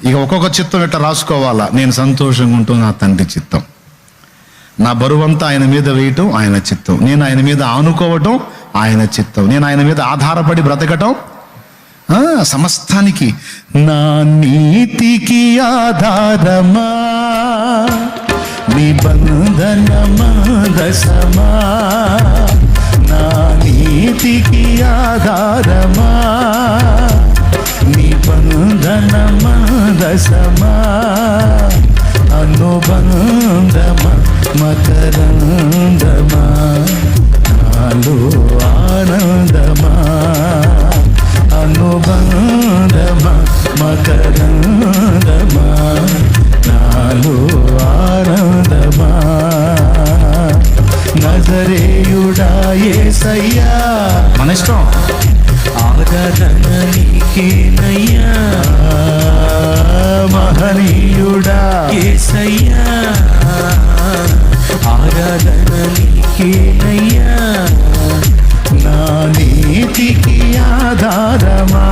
ఇక ఒక్కొక్క చిత్తం ఇట్లా రాసుకోవాలా. నేను సంతోషంగా ఉంటూ నా తండ్రి చిత్తం, నా బరువంతా ఆయన మీద వేయటం ఆయన చిత్తం, నేను ఆయన మీద ఆనుకోవటం ఆయన చిత్తం, నేను ఆయన మీద ఆధారపడి బ్రతకటం సమస్తానికి. నా నీతికి ఆధారమా నిబంధన మందసమా, నా నీతికి ఆధారమా నిబంధన మందసమా, అనుబంధమా మకరందమా, నాలో ఆనందమా, అనుబంధమా మకరందమా, నాలో ఆనందమా. నజరేయుడా యేసయ్యా, మన ఇష్టం, ఆరాధన నీకేనయ్యా, మహనీయుడా యేసయ్యా, ఆరాధన నీకేనయ్యా, నా నీతికి ఆధారమా